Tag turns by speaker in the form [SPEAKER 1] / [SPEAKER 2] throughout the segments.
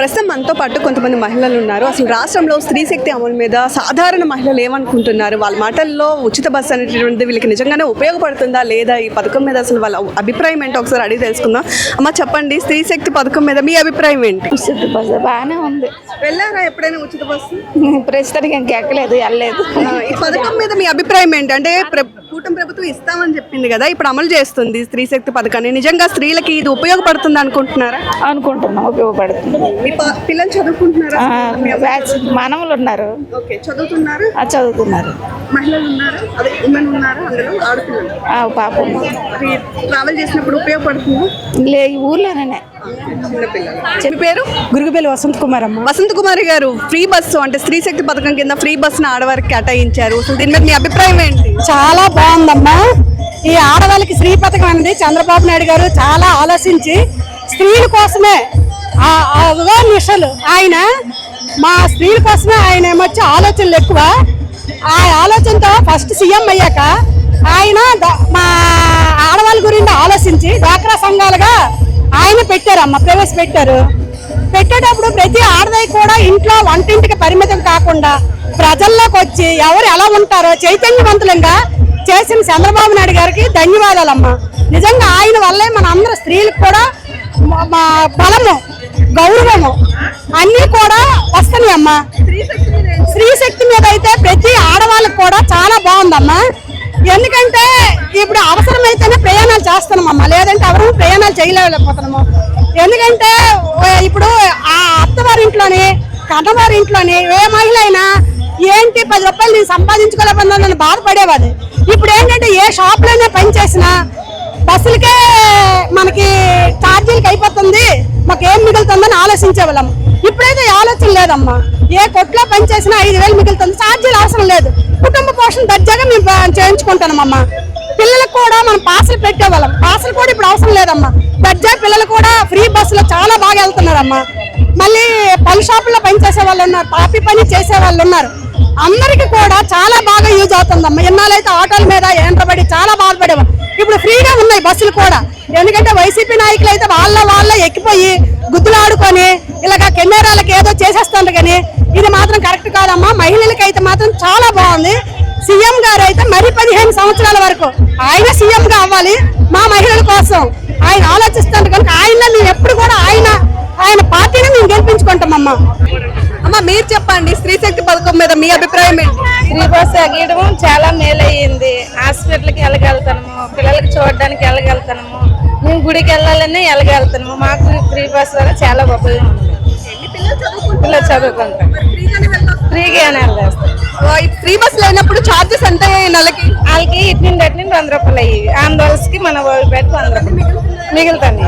[SPEAKER 1] ప్రస్తుతం మనతో పాటు కొంతమంది మహిళలు ఉన్నారు. అసలు రాష్ట్రంలో స్త్రీ శక్తి అమలు మీద సాధారణ మహిళలు ఏమనుకుంటున్నారు, వాళ్ళ మాటల్లో ఉచిత బస్సు అనేటువంటిది వీళ్ళకి నిజంగానే ఉపయోగపడుతుందా లేదా, ఈ పథకం మీద అసలు వాళ్ళ అభిప్రాయం ఏంటో ఒకసారి అడిగి తెలుసుకుందాం. అమ్మ చెప్పండి, స్త్రీ శక్తి పథకం మీద మీ అభిప్రాయం ఏంటి?
[SPEAKER 2] ఉచిత బస్సు బాగానే ఉంది.
[SPEAKER 1] వెళ్ళారా ఎప్పుడైనా ఉచిత బస్సు?
[SPEAKER 2] ప్రస్తుతానికి ఇంకెక్కలేదు, వెళ్ళలేదు.
[SPEAKER 1] ఈ పథకం మీద మీ అభిప్రాయం ఏంటి? అంటే కూటమి ప్రభుత్వం ఇస్తామని చెప్పింది కదా, ఇప్పుడు అమలు చేస్తుంది స్త్రీ శక్తి పథకాన్ని. నిజంగా స్త్రీలకి ఇది ఉపయోగపడుతుంది అనుకుంటున్నారా?
[SPEAKER 2] అనుకుంటున్నాం, ఉపయోగపడుతుంది.
[SPEAKER 1] మీ పిల్లలు చదువుకుంటున్నారా?
[SPEAKER 2] మనవలు ఉన్నారు.
[SPEAKER 1] ఓకే, చదువుతున్నారు.
[SPEAKER 2] చదువుతున్నారు.
[SPEAKER 1] మహిళలు ఉన్నారు, అదే ఉమెన్ ఉన్నారు, అందులో ఆడుతున్నారు.
[SPEAKER 2] పాప
[SPEAKER 1] ట్రావెల్ చేసినప్పుడు ఉపయోగపడుతుంది.
[SPEAKER 2] లే ఊర్లోనే.
[SPEAKER 1] మీ పేరు?
[SPEAKER 3] గురుగుబెల్లి వసంత్ కుమార్ అమ్మ.
[SPEAKER 1] వసంత్ కుమారి గారు, ఫ్రీ బస్సు అంటే స్త్రీ శక్తి పథకం కింద ఫ్రీ బస్సును ఆడవారికి కేటాయించారు. అసలు దీని మీద మీ అభిప్రాయం ఏంటి?
[SPEAKER 3] చాలా బాగుందమ్మా. ఈ ఆడవాళ్ళకి స్త్రీ పథకం అనేది చంద్రబాబు నాయుడు గారు చాలా ఆలోచించి స్త్రీల కోసమే నిషలు ఆయన మా స్త్రీల కోసమే ఆయన ఏమొచ్చి ఆలోచనలు ఎక్కువ. ఆ ఆలోచనతో ఫస్ట్ సీఎం అయ్యాక ఆయన మా ఆడవాళ్ళ గురించి ఆలోచించి డ్వాక్రా సంఘాలుగా ఆయన పెట్టారమ్మ, ప్రవేశపెట్టారు. పెట్టేటప్పుడు ప్రతి ఆడదాయి కూడా ఇంట్లో వంటింటికి పరిమితం కాకుండా ప్రజల్లోకి వచ్చి ఎవరు ఎలా ఉంటారో చైతన్యవంతులంగా చేసిన చంద్రబాబు నాయుడు గారికి ధన్యవాదాలమ్మా. నిజంగా ఆయన వల్లే మన అందరూ స్త్రీలకు కూడా బలము, గౌరవము అన్నీ కూడా వస్తున్నాయి అమ్మా. స్త్రీ శక్తి మీద అయితే ప్రతి ఆడవాళ్ళకి కూడా చాలా బాగుందమ్మా. ఎందుకంటే ఇప్పుడు అవసరమైతేనే ప్రయాణాలు చేస్తున్నామమ్మా, లేదంటే ఎవరు ప్రయాణాలు చేయలేకపోతున్నాము. ఎందుకంటే ఇప్పుడు ఆ అత్తవారింట్లోని కన్నవారింట్లోని ఏ మహిళ అయినా ఏంటి 10 రూపాయలు నేను సంపాదించుకోలేకపోతున్నాను బాధపడేవాది. ఇప్పుడు ఏంటంటే ఏ షాప్లోనే పని చేసినా బస్సులకే మనకి ఛార్జీలకి అయిపోతుంది, మాకు ఏం మిగులుతుందని ఆలోచించేవాళ్ళం. ఇప్పుడైతే ఆలోచన లేదమ్మా. ఏ కొట్లో పని చేసినా 5,000 మిగులుతుంది, ఛార్జీలు అవసరం లేదు. కుటుంబ పోషణ దర్జాగా మేము చేయించుకుంటామమ్మా. పిల్లలకు కూడా మనం పాసలు పెట్టేవాళ్ళం, పాసలు కూడా ఇప్పుడు అవసరం లేదమ్మా. దర్జా పిల్లలు కూడా ఫ్రీ బస్సులో చాలా బాగా వెళ్తున్నారమ్మా. మళ్ళీ పలు షాపుల్లో పని చేసే వాళ్ళు ఉన్నారు, కాఫీ పని చేసే వాళ్ళు ఉన్నారు. అందరికీ కూడా చాలా బాగా యూజ్ అవుతుందమ్మా. ఎన్నాళ్ళైతే ఆటోల మీద ఎంటబడి చాలా బాధపడేవాళ్ళు, ఇప్పుడు ఫ్రీగా ఉన్నాయి బస్సులు కూడా. ఎందుకంటే వైసీపీ నాయకులు అయితే వాళ్ళ ఎక్కిపోయి గుద్దులు ఆడుకొని ఇలాగ కెమెరాలకు ఏదో చేసేస్తారు. కానీ ఇది మాత్రం కరెక్ట్ కాదమ్మా. మహిళలకి అయితే మాత్రం చాలా బాగుంది. సీఎం గారు అయితే మరి 15 సంవత్సరాల వరకు ఆయన సీఎం గా అవ్వాలి మా మహిళల కోసం ఆయన ఆలోచిస్తారు. కనుక ఆయన మేము ఎప్పుడు కూడా ఆయన పార్టీని మేము గెలిపించుకుంటామమ్మా.
[SPEAKER 1] అమ్మ మీరు చెప్పండి, స్త్రీ శక్తి పథకం మీద మీ అభిప్రాయం ఏంటి?
[SPEAKER 2] ఫ్రీ బస్ ఎగయడం చాలా మేలయ్యింది. హాస్పిటల్కి వెళ్ళగలుగుతాము, పిల్లలకి చూడడానికి వెళ్ళగలుగుతాము, మేము గుడికి వెళ్ళాలని వెళ్ళగలుగుతాము. మాకు ఫ్రీ బస్ వల్ల చాలా ఉపయోగం ఉంది. పిల్లలు చదువుకుంటాం, ఫ్రీగానే వెళ్ళేస్తాం.
[SPEAKER 1] ఫ్రీ బస్ లేనప్పుడు ఛార్జెస్ ఎంత నెలకి?
[SPEAKER 2] వాళ్ళకి ఇటు నుండి 100 రూపాయలు అయ్యి ఆందోళనకి మన పెట్టి 100 రూపాయలు మిగులుతాను.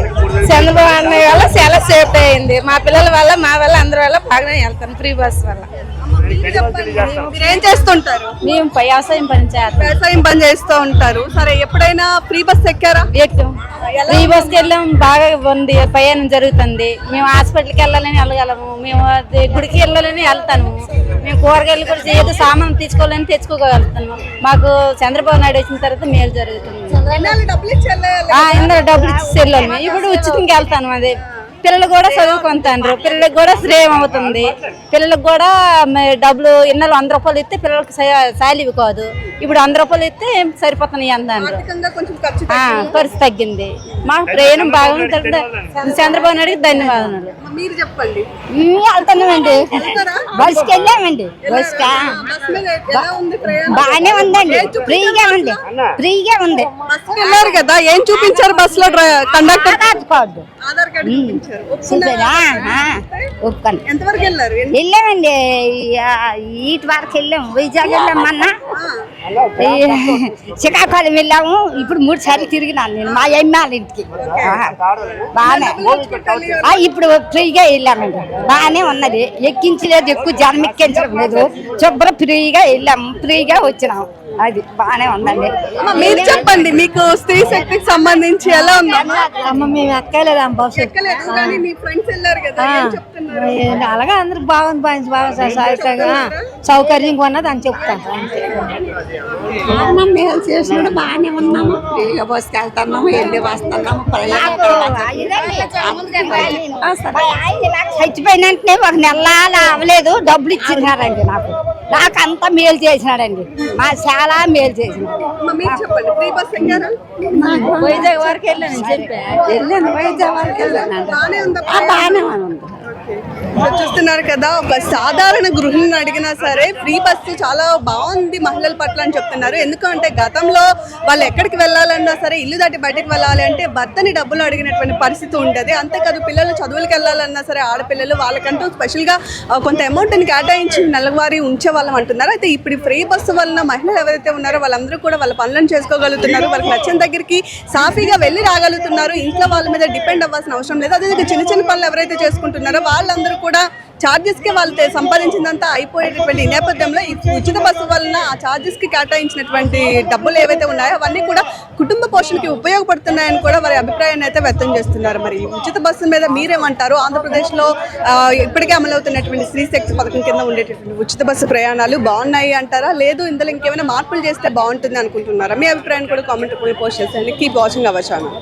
[SPEAKER 2] చంద్రబాబు అన్నయ్య వల్ల చాలా సేఫ్ అయింది. మా పిల్లల వల్ల మా వల్ల అందరి వల్ల బాగానే వెళ్తాను ఫ్రీ బస్ వల్ల.
[SPEAKER 1] ఏం చేస్తుంటారు?
[SPEAKER 2] మేము వ్యవసాయం పని చేస్తాం.
[SPEAKER 1] వ్యవసాయం పని చేస్తూ ఉంటారు. సరే, ఎప్పుడైనా ఫ్రీ బస్ ఎక్కారా?
[SPEAKER 2] ఎక్కాం. ఫ్రీ బస్కి వెళ్ళాం, బాగా ఉంది, ప్రయాణం జరుగుతుంది. మేము హాస్పిటల్కి వెళ్ళాలని వెళ్ళగలము, మేము గుడికి వెళ్ళాలని వెళ్తాము, మేము కూరగాయలు కూడా ఏదో సామాన్ తీసుకోవాలని తెచ్చుకోగలుగుతాము. మాకు చంద్రబాబు నాయుడు వచ్చిన తర్వాత మేలు జరుగుతుంది. ఇందులో డబ్బులు ఇచ్చి వెళ్ళాము. ఇప్పుడు ఉచితంగా వెళ్తాను. అదే పిల్లలు కూడా చదువుకుంటారు, పిల్లలకు కూడా శ్రేయం అవుతుంది. పిల్లలకు కూడా డబ్బులు ఇన్నాళ్ళు 100 రూపాయలు ఇస్తే పిల్లలకి సాలివి కాదు, ఇప్పుడు 100 రూపాయలు ఇస్తే సరిపోతున్నాయి అంటారు. ఖర్చు తగ్గింది. మాకు ప్రయాణం బాగుంటుంది. చంద్రబాబు నాయుడుకి ధన్యవాదాలు.
[SPEAKER 1] మీరు చెప్పండి.
[SPEAKER 2] వెళ్తున్నామండి, బస్కి వెళ్ళామండి. బాగానే ఉందండి, ఫ్రీగా ఉంది, ఫ్రీగా ఉంది.
[SPEAKER 1] వెళ్ళారు కదా, ఏం చూపించారు బస్ లో? కండక్టర్
[SPEAKER 2] ఆధార్ కార్డు
[SPEAKER 1] ఎంతవరకు వెళ్ళారు?
[SPEAKER 2] వెళ్ళామండి, ఇటు వరకు వెళ్ళాము. వైజాగ్ వెళ్ళాం, మొన్న శ్రీకాకుళం వెళ్ళాము. ఇప్పుడు 3 సార్లు తిరిగినాను నేను మా అమ్మాళ్ళ ఇంటికి. బాగానే ఇప్పుడు ఫ్రీగా వెళ్ళామండి, బాగానే ఉన్నది. ఎక్కించలేదు, ఎక్కువ జనం ఎక్కించడం లేదు. శుభ్రం ఫ్రీగా వెళ్ళాము, ఫ్రీగా వచ్చినాము.
[SPEAKER 4] అది బాగానే ఉందండి.
[SPEAKER 1] అమ్మ, మీరు చెప్పండి, మీకు స్త్రీ శక్తికి సంబంధించి ఎలా ఉంది?
[SPEAKER 4] అమ్మ మేము ఎక్కలేదు అమ్మ బస్సు
[SPEAKER 1] ఎక్కలేదు, కానీ మీ ఫ్రెండ్స్ వెళ్ళారు కదా, ఏం చెప్తున్నారు?
[SPEAKER 4] అలాగే అందరికి బాగుంది బాగా సౌకర్యంగా ఉన్నది అని చెప్తాను. మేము చేసిన బాగానే ఉన్నాము, ఫ్రీగా బస్సుకి వెళ్తున్నాము, వెళ్ళి వస్తున్నాము. చచ్చిపోయిన వెంటనే ఒక నెల అవ్వలేదు, డబ్బులు ఇచ్చినారండి. నాకు అంతా మేలు చేసినాడండి, మా చాలా మేలు చేసినాడు.
[SPEAKER 1] అమ్మ, మీరు చెప్పండి, ఫ్రీ బస్ ఎక్కారా?
[SPEAKER 4] వైజాగ్ వరకు వెళ్ళాను వైజాగ్ వరకు వెళ్ళాను.
[SPEAKER 1] బాగానే ఉందా?
[SPEAKER 4] బాగానే ఉంది.
[SPEAKER 1] ఇప్పుడు చూస్తున్నారు కదా, ఒక సాధారణ గృహిణిని అడిగినా సరే ఫ్రీ బస్సు చాలా బాగుంది మహిళల పట్ల అని చెప్తున్నారు. ఎందుకంటే గతంలో వాళ్ళు ఎక్కడికి వెళ్ళాలన్నా సరే, ఇల్లు దాటి బయటకు వెళ్ళాలి అంటే భర్తని డబ్బులు అడిగినటువంటి పరిస్థితి ఉండేది. అంతేకాదు పిల్లలు చదువులకు వెళ్ళాలన్నా సరే, ఆడపిల్లలు వాళ్ళకంటూ స్పెషల్గా కొంత అమౌంట్ని కేటాయించి నెలవారీ ఉంచేవాళ్ళం అంటున్నారు. అయితే ఇప్పుడు ఫ్రీ బస్సు వలన మహిళలు ఎవరైతే ఉన్నారో వాళ్ళందరూ కూడా వాళ్ళ పనులను చేసుకోగలుగుతున్నారు, వాళ్ళకి నచ్చిన దగ్గరికి సాఫీగా వెళ్ళి రాగలుగుతున్నారు, ఇంట్లో వాళ్ళ మీద డిపెండ్ అవ్వాల్సిన అవసరం లేదు. అదే చిన్న చిన్న పనులు ఎవరైతే చేసుకుంటున్నారో వాళ్ళందరూ కూడా ఛార్జెస్కి వాళ్ళు సంపాదించిందంతా అయిపోయేటటువంటి ఈ నేపథ్యంలో ఈ ఉచిత బస్సు వలన ఆ ఛార్జెస్కి కేటాయించినటువంటి డబ్బులు ఏవైతే ఉన్నాయో అవన్నీ కూడా కుటుంబ పోషణకి ఉపయోగపడుతున్నాయని కూడా వారి అభిప్రాయాన్ని అయితే వ్యక్తం చేస్తున్నారు. మరి ఈ ఉచిత బస్సు మీద మీరేమంటారు? ఆంధ్రప్రదేశ్లో ఇప్పటికే అమలవుతున్నటువంటి స్త్రీ శక్తి పథకం కింద ఉండేటటువంటి ఉచిత బస్సు ప్రయాణాలు బాగున్నాయి అంటారా, లేదు ఇందులో ఇంకేమైనా మార్పులు చేస్తే బాగుంటుంది అనుకుంటున్నారా? మీ అభిప్రాయాన్ని కూడా కామెంట్ రూపంలో పోస్ట్ చేసేయండి. Keep watching our channel.